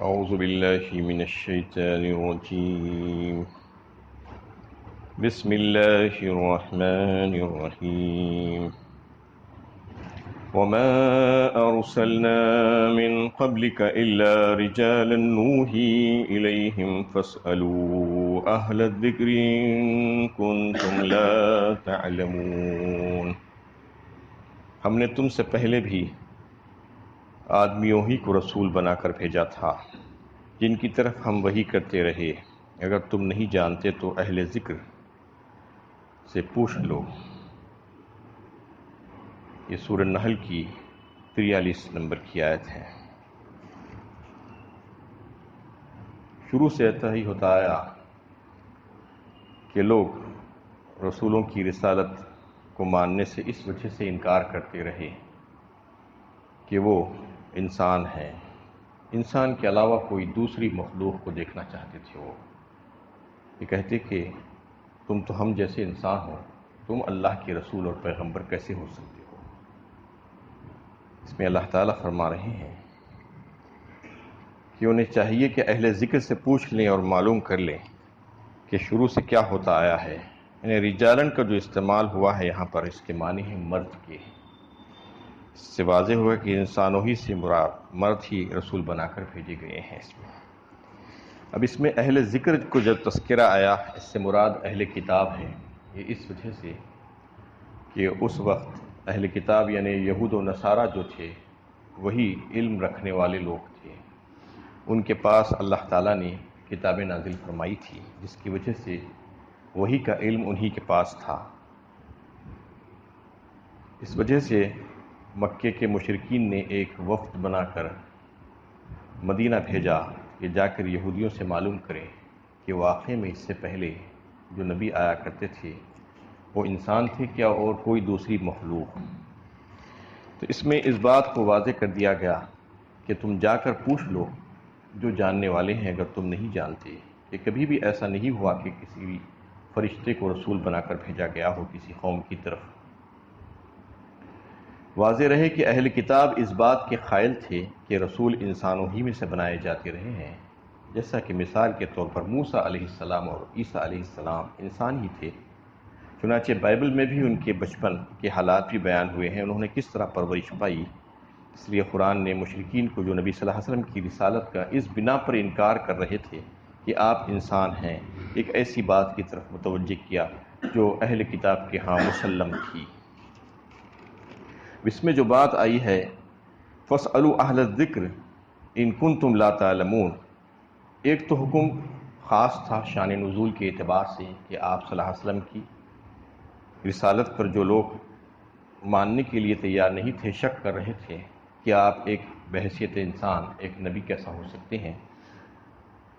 أعوذ بالله من الشيطان الرجيم. بسم الله الرحمن الرحيم. وما أرسلنا من قبلك إلا رجالا نوحي إليهم فاسألوا أهل الذكر إن كنتم لا تعلمون. ہم نے تم سے پہلے بھی آدمیوں ہی کو رسول بنا کر بھیجا تھا جن کی طرف ہم وحی کرتے رہے، اگر تم نہیں جانتے تو اہل ذکر سے پوچھ لو۔ یہ سورہ نحل کی 43 نمبر کی آیت ہے۔ شروع سے ایسا ہی ہوتا آیا کہ لوگ رسولوں کی رسالت کو ماننے سے اس وجہ سے انکار کرتے رہے کہ وہ انسان ہیں، انسان کے علاوہ کوئی دوسری مخلوق کو دیکھنا چاہتے تھے۔ وہ یہ کہتے کہ تم تو ہم جیسے انسان ہو، تم اللہ کے رسول اور پیغمبر کیسے ہو سکتے ہو؟ اس میں اللہ تعالیٰ فرما رہے ہیں کہ انہیں چاہیے کہ اہل ذکر سے پوچھ لیں اور معلوم کر لیں کہ شروع سے کیا ہوتا آیا ہے۔ یعنی رجالن کا جو استعمال ہوا ہے یہاں پر، اس کے معنی ہیں مرد کے۔ اس سے واضح ہوا کہ انسانوں ہی سے مراد مرد ہی رسول بنا کر بھیجے گئے ہیں۔ اس میں اب اس میں اہل ذکر کو جب تذکرہ آیا، اس سے مراد اہل کتاب ہے۔ یہ اس وجہ سے کہ اس وقت اہل کتاب یعنی یہود و نصارہ جو تھے وہی علم رکھنے والے لوگ تھے، ان کے پاس اللہ تعالیٰ نے کتابیں نازل فرمائی تھی، جس کی وجہ سے وہی کا علم انہی کے پاس تھا۔ اس وجہ سے مکے کے مشرکین نے ایک وفد بنا کر مدینہ بھیجا کہ جا کر یہودیوں سے معلوم کریں کہ واقعے میں اس سے پہلے جو نبی آیا کرتے تھے وہ انسان تھے کیا اور کوئی دوسری مخلوق۔ تو اس میں اس بات کو واضح کر دیا گیا کہ تم جا کر پوچھ لو جو جاننے والے ہیں، اگر تم نہیں جانتے کہ کبھی بھی ایسا نہیں ہوا کہ کسی بھی فرشتے کو رسول بنا کر بھیجا گیا ہو کسی قوم کی طرف۔ واضح رہے کہ اہل کتاب اس بات کے قائل تھے کہ رسول انسانوں ہی میں سے بنائے جاتے رہے ہیں، جیسا کہ مثال کے طور پر موسیٰ علیہ السلام اور عیسیٰ علیہ السلام انسان ہی تھے۔ چنانچہ بائبل میں بھی ان کے بچپن کے حالات بھی بیان ہوئے ہیں، انہوں نے کس طرح پرورش پائی۔ اس لیے قرآن نے مشرکین کو جو نبی صلی اللہ علیہ وسلم کی رسالت کا اس بنا پر انکار کر رہے تھے کہ آپ انسان ہیں، ایک ایسی بات کی طرف متوجہ کیا جو اہل کتاب کے ہاں مسلم تھی۔ اس میں جو بات آئی ہے فَاسْأَلُوا أَهْلَ الذِّكْرِ إِن كُنتُمْ لَا تَعْلَمُونَ، ایک تو حکم خاص تھا شان نزول کے اعتبار سے کہ آپ صلی اللہ علیہ وسلم کی رسالت پر جو لوگ ماننے کے لیے تیار نہیں تھے، شک کر رہے تھے کہ آپ ایک بحیثیت انسان ایک نبی کیسا ہو سکتے ہیں،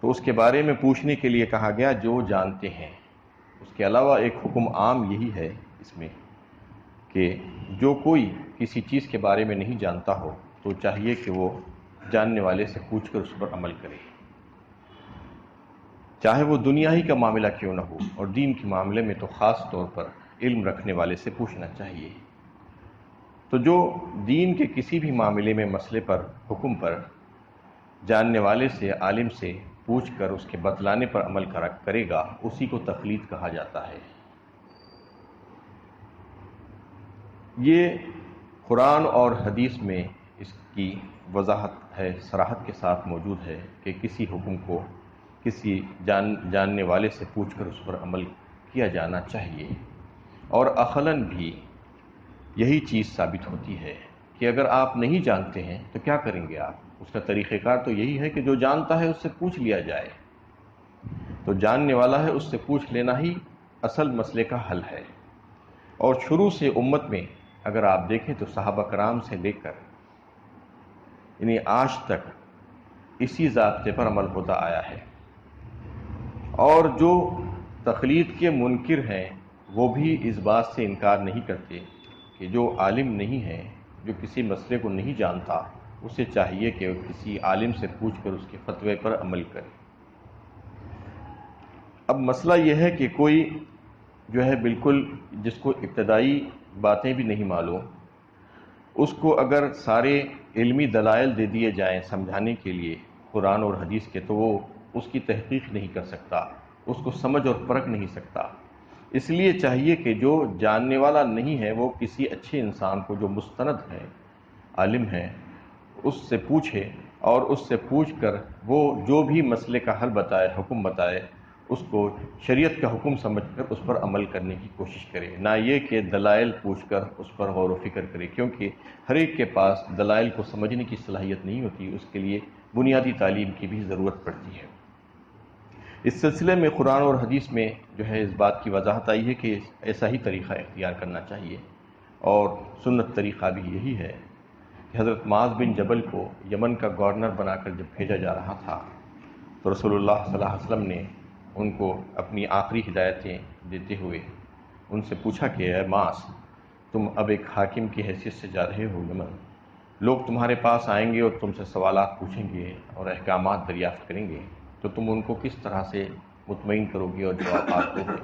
تو اس کے بارے میں پوچھنے کے لیے کہا گیا جو جانتے ہیں۔ اس کے علاوہ ایک حکم عام یہی ہے اس میں کہ جو کوئی کسی چیز کے بارے میں نہیں جانتا ہو تو چاہیے کہ وہ جاننے والے سے پوچھ کر اس پر عمل کرے، چاہے وہ دنیا ہی کا معاملہ کیوں نہ ہو، اور دین کے معاملے میں تو خاص طور پر علم رکھنے والے سے پوچھنا چاہیے۔ تو جو دین کے کسی بھی معاملے میں مسئلے پر حکم پر جاننے والے سے عالم سے پوچھ کر اس کے بتلانے پر عمل کرے گا، اسی کو تقلید کہا جاتا ہے۔ یہ قرآن اور حدیث میں اس کی وضاحت ہے، صراحت کے ساتھ موجود ہے کہ کسی حکم کو کسی جاننے والے سے پوچھ کر اس پر عمل کیا جانا چاہیے، اور عقلاً بھی یہی چیز ثابت ہوتی ہے کہ اگر آپ نہیں جانتے ہیں تو کیا کریں گے آپ؟ اس کا طریقہ کار تو یہی ہے کہ جو جانتا ہے اس سے پوچھ لیا جائے، تو جاننے والا ہے اس سے پوچھ لینا ہی اصل مسئلے کا حل ہے۔ اور شروع سے امت میں اگر آپ دیکھیں تو صحابہ کرام سے لے کر یعنی آج تک اسی ضابطے پر عمل ہوتا آیا ہے، اور جو تقلید کے منکر ہیں وہ بھی اس بات سے انکار نہیں کرتے کہ جو عالم نہیں ہے، جو کسی مسئلے کو نہیں جانتا، اسے چاہیے کہ کسی عالم سے پوچھ کر اس کے فتوے پر عمل کرے۔ اب مسئلہ یہ ہے کہ کوئی جو ہے بالکل جس کو ابتدائی باتیں بھی نہیں معلوم، اس کو اگر سارے علمی دلائل دے دیے جائیں سمجھانے کے لیے قرآن اور حدیث کے تو وہ اس کی تحقیق نہیں کر سکتا، اس کو سمجھ اور پرکھ نہیں سکتا۔ اس لیے چاہیے کہ جو جاننے والا نہیں ہے وہ کسی اچھے انسان کو جو مستند ہے، عالم ہے، اس سے پوچھے، اور اس سے پوچھ کر وہ جو بھی مسئلے کا حل بتائے، حکم بتائے، اس کو شریعت کا حکم سمجھ کر اس پر عمل کرنے کی کوشش کرے، نہ یہ کہ دلائل پوچھ کر اس پر غور و فکر کرے، کیونکہ ہر ایک کے پاس دلائل کو سمجھنے کی صلاحیت نہیں ہوتی، اس کے لیے بنیادی تعلیم کی بھی ضرورت پڑتی ہے۔ اس سلسلے میں قرآن اور حدیث میں جو ہے اس بات کی وضاحت آئی ہے کہ ایسا ہی طریقہ اختیار کرنا چاہیے، اور سنت طریقہ بھی یہی ہے کہ حضرت معاذ بن جبل کو یمن کا گورنر بنا کر جب بھیجا جا رہا تھا تو رسول اللہ صلی اللہ علیہ وسلم نے ان کو اپنی آخری ہدایتیں دیتے ہوئے ان سے پوچھا کہ اے معاذ، تم اب ایک حاکم کی حیثیت سے جا رہے ہو یمن، لوگ تمہارے پاس آئیں گے اور تم سے سوالات پوچھیں گے اور احکامات دریافت کریں گے، تو تم ان کو کس طرح سے مطمئن کرو گے اور جوابات دو گے؟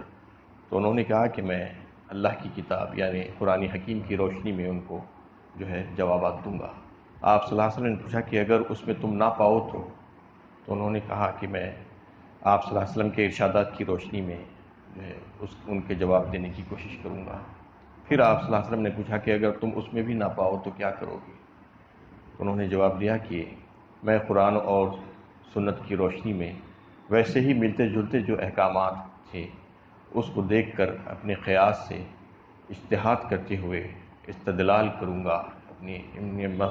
تو انہوں نے کہا کہ میں اللہ کی کتاب یعنی قرآن حکیم کی روشنی میں ان کو جو ہے جوابات دوں گا۔ آپ صلی اللہ علیہ وسلم نے پوچھا کہ اگر اس میں تم نہ پاؤ تو انہوں نے کہا کہ میں آپ صلی اللہ علیہ وسلم کے ارشادات کی روشنی میں جو ہے ان کے جواب دینے کی کوشش کروں گا۔ پھر آپ صلی اللہ علیہ وسلم نے پوچھا کہ اگر تم اس میں بھی نہ پاؤ تو کیا کرو گے؟ تو انہوں نے جواب دیا کہ میں قرآن اور سنت کی روشنی میں ویسے ہی ملتے جلتے جو احکامات تھے اس کو دیکھ کر اپنے قیاس سے اجتہاد کرتے ہوئے استدلال کروں گا، اپنی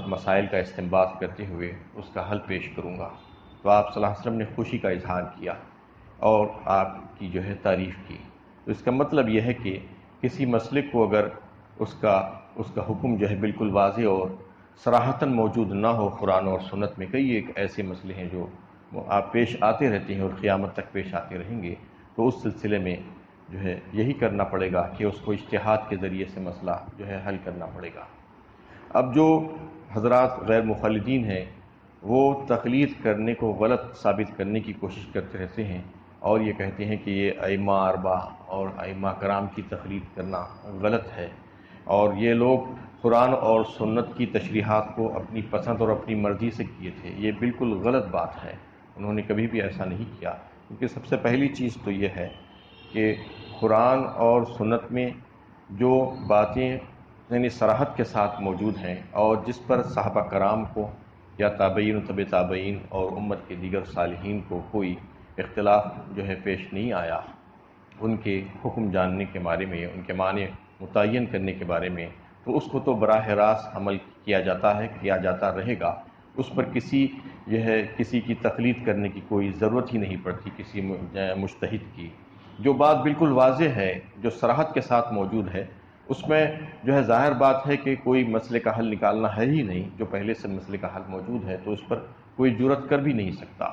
مسائل کا استنباط کرتے ہوئے اس کا حل پیش کروں گا۔ تو آپ صلی اللہ علیہ وسلم نے خوشی کا اظہار کیا اور آپ کی جو ہے تعریف کی۔ تو اس کا مطلب یہ ہے کہ کسی مسئلے کو اگر اس کا حکم جو ہے بالکل واضح اور صراحتاً موجود نہ ہو قرآن اور سنت میں، کئی ایک ایسے مسئلے ہیں جو آپ پیش آتے رہتے ہیں اور قیامت تک پیش آتے رہیں گے، تو اس سلسلے میں جو ہے یہی کرنا پڑے گا کہ اس کو اجتہاد کے ذریعے سے مسئلہ جو ہے حل کرنا پڑے گا۔ اب جو حضرات غیر مخلدین ہیں وہ تقلید کرنے کو غلط ثابت کرنے کی کوشش کرتے رہتے ہیں اور یہ کہتے ہیں کہ یہ ائمہ اربعہ اور ائمہ کرام کی تقلید کرنا غلط ہے، اور یہ لوگ قرآن اور سنت کی تشریحات کو اپنی پسند اور اپنی مرضی سے کیے تھے۔ یہ بالکل غلط بات ہے، انہوں نے کبھی بھی ایسا نہیں کیا، کیونکہ سب سے پہلی چیز تو یہ ہے کہ قرآن اور سنت میں جو باتیں یعنی صراحت کے ساتھ موجود ہیں اور جس پر صحابہ کرام کو یا تابعین و طبع تابعین اور امت کے دیگر صالحین کو کوئی اختلاف جو ہے پیش نہیں آیا، ان کے حکم جاننے کے بارے میں، ان کے معنی متعین کرنے کے بارے میں، تو اس کو تو براہ راست عمل کیا جاتا ہے، کیا جاتا رہے گا، اس پر کسی کی تقلید کرنے کی کوئی ضرورت ہی نہیں پڑتی کسی مجتہد کی۔ جو بات بالکل واضح ہے، جو صراحت کے ساتھ موجود ہے، اس میں جو ہے ظاہر بات ہے کہ کوئی مسئلے کا حل نکالنا ہے ہی نہیں، جو پہلے سے مسئلے کا حل موجود ہے تو اس پر کوئی جرأت کر بھی نہیں سکتا۔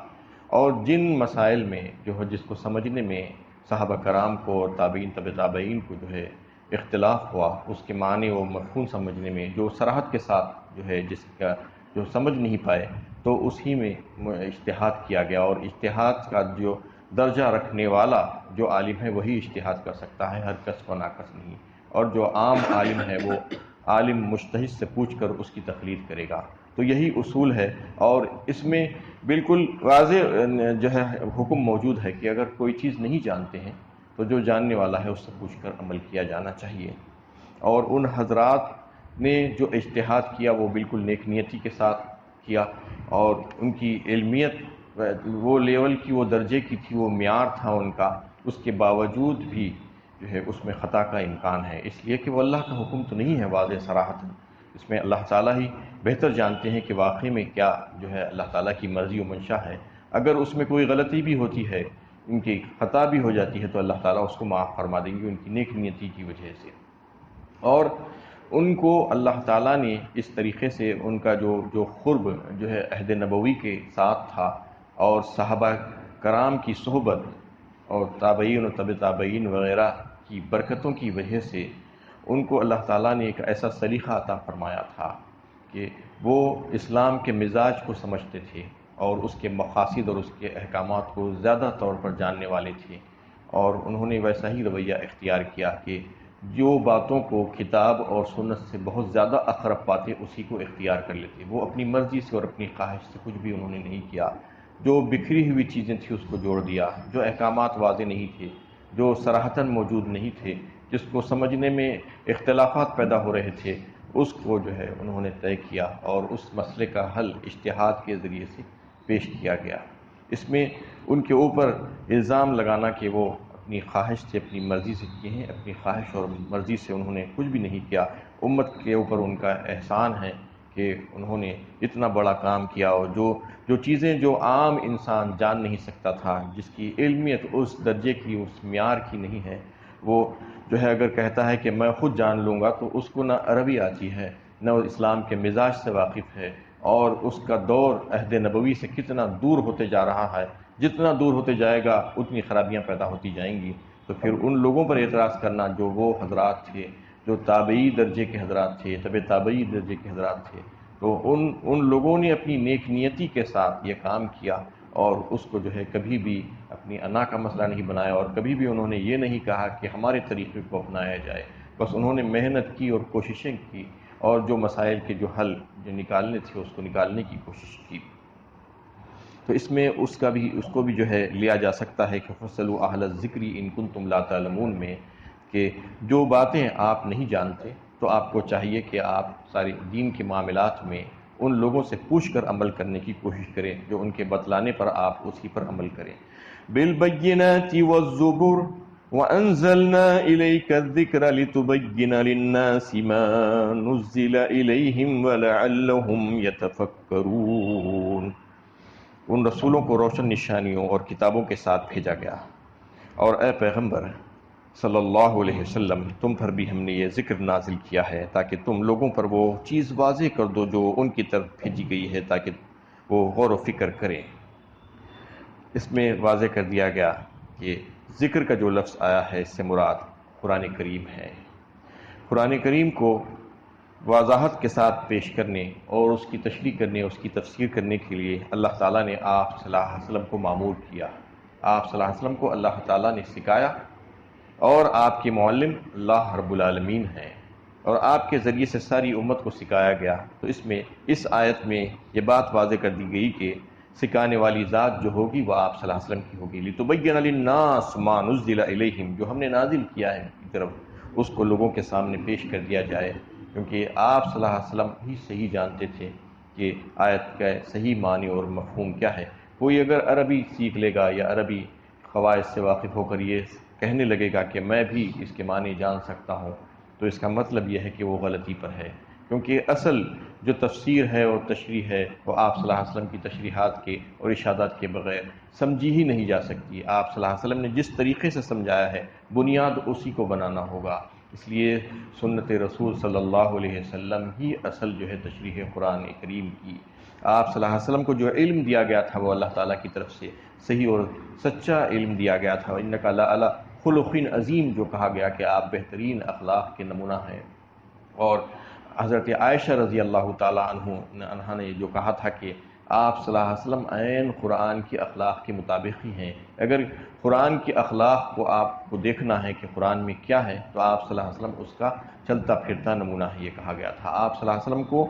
اور جن مسائل میں جو ہے جس کو سمجھنے میں صحابہ کرام کو اور تابعین طبع تابعین کو جو ہے اختلاف ہوا، اس کے معنی و مفہوم سمجھنے میں جو صراحت کے ساتھ جو ہے جس کا جو سمجھ نہیں پائے تو اسی میں اجتہاد کیا گیا، اور اجتہاد کا جو درجہ رکھنے والا جو عالم ہے وہی اجتہاد کر سکتا ہے، ہر کس و ناکس نہیں، اور جو عام عالم ہے وہ عالم مجتہد سے پوچھ کر اس کی تقلید کرے گا۔ تو یہی اصول ہے، اور اس میں بالکل واضح جو ہے حکم موجود ہے کہ اگر کوئی چیز نہیں جانتے ہیں تو جو جاننے والا ہے اس سے پوچھ کر عمل کیا جانا چاہیے۔ اور ان حضرات نے جو اجتہاد کیا وہ بالکل نیک نیتی کے ساتھ کیا، اور ان کی علمیت وہ لیول کی، وہ درجے کی تھی، وہ معیار تھا ان کا، اس کے باوجود بھی جو ہے اس میں خطا کا امکان ہے، اس لیے کہ وہ اللہ کا حکم تو نہیں ہے واضح صراحت، اس میں اللہ تعالیٰ ہی بہتر جانتے ہیں کہ واقعی میں کیا جو ہے اللہ تعالیٰ کی مرضی و منشا ہے۔ اگر اس میں کوئی غلطی بھی ہوتی ہے، ان کی خطا بھی ہو جاتی ہے، تو اللہ تعالیٰ اس کو معاف فرما دیں گے ان کی نیک نیتی کی وجہ سے۔ اور ان کو اللہ تعالیٰ نے اس طریقے سے ان کا جو قرب جو ہے عہد نبوی کے ساتھ تھا، اور صحابہ کرام کی صحبت اور تابعین و طبع تابعین وغیرہ کی برکتوں کی وجہ سے ان کو اللہ تعالیٰ نے ایک ایسا سلیقہ عطا فرمایا تھا کہ وہ اسلام کے مزاج کو سمجھتے تھے اور اس کے مقاصد اور اس کے احکامات کو زیادہ طور پر جاننے والے تھے، اور انہوں نے ویسا ہی رویہ اختیار کیا کہ جو باتوں کو کتاب اور سنت سے بہت زیادہ اقرب پاتے اسی کو اختیار کر لیتے۔ وہ اپنی مرضی سے اور اپنی خواہش سے کچھ بھی انہوں نے نہیں کیا، جو بکھری ہوئی چیزیں تھیں اس کو جوڑ دیا، جو احکامات واضح نہیں تھے، جو صراحتاً موجود نہیں تھے، جس کو سمجھنے میں اختلافات پیدا ہو رہے تھے، اس کو جو ہے انہوں نے طے کیا اور اس مسئلے کا حل اجتہاد کے ذریعے سے پیش کیا گیا۔ اس میں ان کے اوپر الزام لگانا کہ وہ اپنی خواہش سے، اپنی مرضی سے کیے ہیں، اپنی خواہش اور مرضی سے انہوں نے کچھ بھی نہیں کیا۔ امت کے اوپر ان کا احسان ہے کہ انہوں نے اتنا بڑا کام کیا، اور جو چیزیں جو عام انسان جان نہیں سکتا تھا، جس کی علمیت اس درجے کی، اس معیار کی نہیں ہے، وہ جو ہے اگر کہتا ہے کہ میں خود جان لوں گا، تو اس کو نہ عربی آتی ہے، نہ وہ اسلام کے مزاج سے واقف ہے، اور اس کا دور عہد نبوی سے کتنا دور ہوتے جا رہا ہے۔ جتنا دور ہوتے جائے گا اتنی خرابیاں پیدا ہوتی جائیں گی۔ تو پھر ان لوگوں پر اعتراض کرنا جو وہ حضرات تھے، جو تابعی درجے کے حضرات تھے، تبع تابعی درجے کے حضرات تھے، تو ان لوگوں نے اپنی نیک نیتی کے ساتھ یہ کام کیا، اور اس کو جو ہے کبھی بھی اپنی انا کا مسئلہ نہیں بنایا، اور کبھی بھی انہوں نے یہ نہیں کہا کہ ہمارے طریقے کو اپنایا جائے۔ بس انہوں نے محنت کی اور کوششیں کی، اور جو مسائل کے جو حل جو نکالنے تھے اس کو نکالنے کی کوشش کی۔ تو اس میں اس کو بھی جو ہے لیا جا سکتا ہے کہ فَاسْأَلُوا أَهْلَ الذِّكْرِ إِن كُنتُمْ لَا تَعْلَمُونَ میں، کہ جو باتیں آپ نہیں جانتے تو آپ کو چاہیے کہ آپ ساری دین کے معاملات میں ان لوگوں سے پوچھ کر عمل کرنے کی کوشش کریں جو ان کے بتلانے پر آپ اسی پر عمل کریں۔ بِالْبَيِّنَاتِ وَالزُّبُرِ وَأَنزَلْنَا إِلَيْكَ الذِّكْرَ لِتُبَيِّنَ لِلنَّاسِ مَا نُزِّلَ إِلَيْهِمْ وَلَعَلَّهُمْ يَتَفَكَّرُونَ۔ ان رسولوں کو روشن نشانیوں اور کتابوں کے ساتھ بھیجا گیا، اور اے پیغمبر صلی اللہ علیہ وسلم، تم پر بھی ہم نے یہ ذکر نازل کیا ہے تاکہ تم لوگوں پر وہ چیز واضح کر دو جو ان کی طرف بھیجی گئی ہے، تاکہ وہ غور و فکر کریں۔ اس میں واضح کر دیا گیا کہ ذکر کا جو لفظ آیا ہے اس سے مراد قرآن کریم ہے۔ قرآن کریم کو وضاحت کے ساتھ پیش کرنے اور اس کی تشریح کرنے، اس کی تفسیر کرنے کے لیے اللہ تعالیٰ نے آپ صلی اللہ علیہ وسلم کو مامور کیا۔ آپ صلی اللہ علیہ وسلم کو اللہ تعالیٰ نے سکھایا، اور آپ کے معلم اللہ رب العالمین ہیں، اور آپ کے ذریعے سے ساری امت کو سکھایا گیا۔ تو اس آیت میں یہ بات واضح کر دی گئی کہ سکھانے والی ذات جو ہوگی وہ آپ صلی اللہ علیہ وسلم کی ہوگی۔ لِتُبَيِّنَ لِلنَّاسِ مَا نُزِّلَ إِلَيْهِمْ، جو ہم نے نازل کیا ہے ان کی طرف، اس کو لوگوں کے سامنے پیش کر دیا جائے، کیونکہ آپ صلی اللہ علیہ وسلم ہی صحیح جانتے تھے کہ آیت کا صحیح معنی اور مفہوم کیا ہے۔ کوئی اگر عربی سیکھ لے گا یا عربی قواعد سے واقف ہو کر یہ کہنے لگے گا کہ میں بھی اس کے معنی جان سکتا ہوں، تو اس کا مطلب یہ ہے کہ وہ غلطی پر ہے، کیونکہ اصل جو تفسیر ہے اور تشریح ہے وہ آپ صلی اللہ علیہ وسلم کی تشریحات کے اور ارشادات کے بغیر سمجھی ہی نہیں جا سکتی۔ آپ صلی اللہ علیہ وسلم نے جس طریقے سے سمجھایا ہے بنیاد اسی کو بنانا ہوگا۔ اس لیے سنت رسول صلی اللہ علیہ وسلم ہی اصل جو ہے تشریح قرآن کریم کی۔ آپ صلی اللہ علیہ وسلم کو جو علم دیا گیا تھا وہ اللہ تعالیٰ کی طرف سے صحیح اور سچا علم دیا گیا تھا۔ اِنَّکَ لَعَلَىٰ خُلُقٍ عظیم، جو کہا گیا کہ آپ بہترین اخلاق کے نمونہ ہیں۔ اور حضرت عائشہ رضی اللہ تعالیٰ عنہ نے جو کہا تھا کہ آپ صلی اللہ علیہ وسلم عین قرآن کی اخلاق کے مطابق ہی ہیں۔ اگر قرآن کی اخلاق کو آپ کو دیکھنا ہے کہ قرآن میں کیا ہے، تو آپ صلی اللہ علیہ وسلم اس کا چلتا پھرتا نمونہ ہے، یہ کہا گیا تھا۔ آپ صلی اللہ علیہ وسلم کو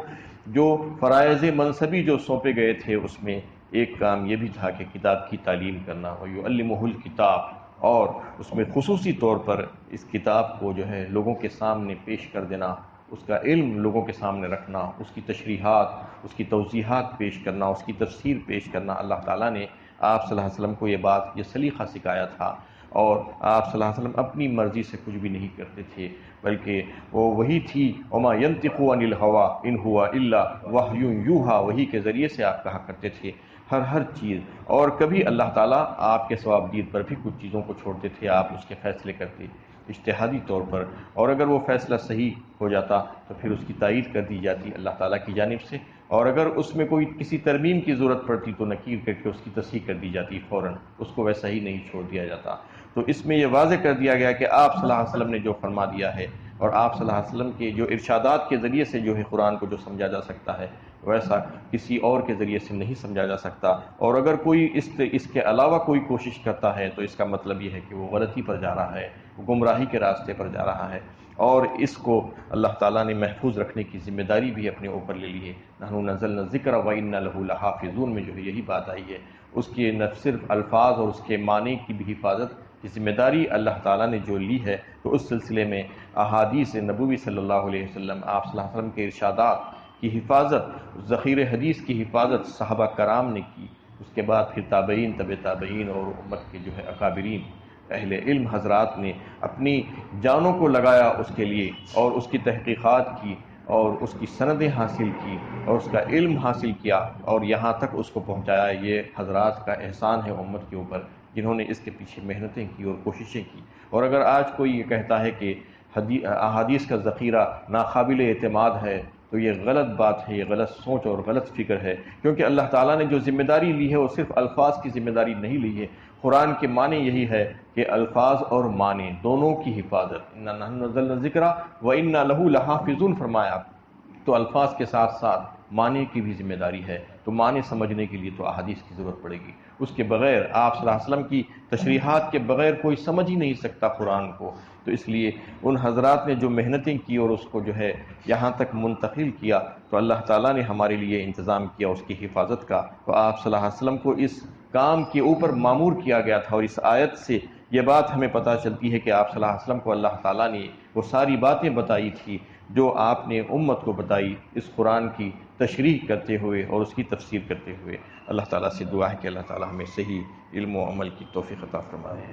جو فرائض منصبی جو سونپے گئے تھے اس میں ایک کام یہ بھی تھا کہ کتاب کی تعلیم کرنا، وَيُعَلِّمُهُ الْكِتَابَ، اور اس میں خصوصی طور پر اس کتاب کو جو ہے لوگوں کے سامنے پیش کر دینا، اس کا علم لوگوں کے سامنے رکھنا، اس کی تشریحات، اس کی توضیحات پیش کرنا، اس کی تفسیر پیش کرنا۔ اللہ تعالیٰ نے آپ صلی اللہ علیہ وسلم کو یہ سلیقہ سکھایا تھا، اور آپ صلی اللہ علیہ وسلم اپنی مرضی سے کچھ بھی نہیں کرتے تھے، بلکہ وہ وہی تھی، وَمَا يَنطِقُ عَنِ الْهَوَىٰ إِنْ هُوَ إِلَّا وَحْيٌ يُوحَىٰ، وہی کے ذریعے سے آپ کہا کرتے تھے ہر چیز، اور کبھی اللہ تعالیٰ آپ کے ثواب دید پر بھی کچھ چیزوں کو چھوڑتے تھے، آپ اس کے فیصلے کرتے اجتہادی طور پر، اور اگر وہ فیصلہ صحیح ہو جاتا تو پھر اس کی تائید کر دی جاتی اللہ تعالیٰ کی جانب سے، اور اگر اس میں کوئی کسی ترمیم کی ضرورت پڑتی تو نکیر کر کے اس کی تصحیح کر دی جاتی فوراً، اس کو ویسا ہی نہیں چھوڑ دیا جاتا۔ تو اس میں یہ واضح کر دیا گیا کہ آپ صلی اللہ علیہ وسلم نے جو فرما دیا ہے، اور آپ صلی اللہ علیہ وسلم کے جو ارشادات کے ذریعے سے جو ہے قرآن کو جو سمجھا جا سکتا ہے، ویسا کسی اور کے ذریعے سے نہیں سمجھا جا سکتا، اور اگر کوئی اس کے علاوہ کوئی کوشش کرتا ہے تو اس کا مطلب یہ ہے کہ وہ غلطی پر جا رہا ہے، وہ گمراہی کے راستے پر جا رہا ہے۔ اور اس کو اللہ تعالیٰ نے محفوظ رکھنے کی ذمہ داری بھی اپنے اوپر لے لی ہے۔ نحن نزلنا الذکر وإنا لہ لحافظون میں جو ہے یہی بات آئی ہے، اس کے نہ صرف الفاظ اور اس کے معنی کی بھی حفاظت کی ذمہ داری اللہ تعالیٰ نے جو لی ہے، تو اس سلسلے میں احادیث نبوی صلی اللہ علیہ وسلم، آپ صلی اللہ علیہ وسلم کے ارشادات کی حفاظت، ذخیر حدیث کی حفاظت صحابہ کرام نے کی، اس کے بعد پھر تابعین، طب تابعین اور امت کے جو ہے اکابرین اہل علم حضرات نے اپنی جانوں کو لگایا اس کے لیے، اور اس کی تحقیقات کی، اور اس کی سندیں حاصل کی، اور اس کا علم حاصل کیا، اور یہاں تک اس کو پہنچایا۔ یہ حضرات کا احسان ہے امت کے اوپر، جنہوں نے اس کے پیچھے محنتیں کی اور کوششیں کی۔ اور اگر آج کوئی یہ کہتا ہے کہ احادیث کا ذخیرہ ناقابل اعتماد ہے، تو یہ غلط بات ہے، یہ غلط سوچ اور غلط فکر ہے، کیونکہ اللہ تعالیٰ نے جو ذمہ داری لی ہے وہ صرف الفاظ کی ذمہ داری نہیں لی ہے۔ قرآن کے معنی یہی ہے کہ الفاظ اور معنی دونوں کی حفاظت، اِنَّا نَحْنُ نَزَّلْنَا الذِّکْرَ وَإِنَّا لَهُ لَحَافِظُونَ فرمایا، تو الفاظ کے ساتھ ساتھ معنی کی بھی ذمہ داری ہے۔ تو معنی سمجھنے کے لیے تو احادیث کی ضرورت پڑے گی، اس کے بغیر آپ صلی اللہ علیہ وسلم کی تشریحات کے بغیر کوئی سمجھ ہی نہیں سکتا قرآن کو۔ تو اس لیے ان حضرات نے جو محنتیں کی اور اس کو جو ہے یہاں تک منتقل کیا، تو اللہ تعالیٰ نے ہمارے لیے انتظام کیا اس کی حفاظت کا۔ تو آپ صلی اللہ علیہ وسلم کو اس کام کے اوپر معمور کیا گیا تھا، اور اس آیت سے یہ بات ہمیں پتہ چلتی ہے کہ آپ صلی اللہ علیہ وسلم کو اللہ تعالیٰ نے وہ ساری باتیں بتائی تھی جو آپ نے امت کو بتائی، اس قرآن کی تشریح کرتے ہوئے اور اس کی تفسیر کرتے ہوئے۔ اللہ تعالیٰ سے دعا ہے کہ اللہ تعالیٰ ہمیں صحیح علم و عمل کی توفیق عطا فرمائے۔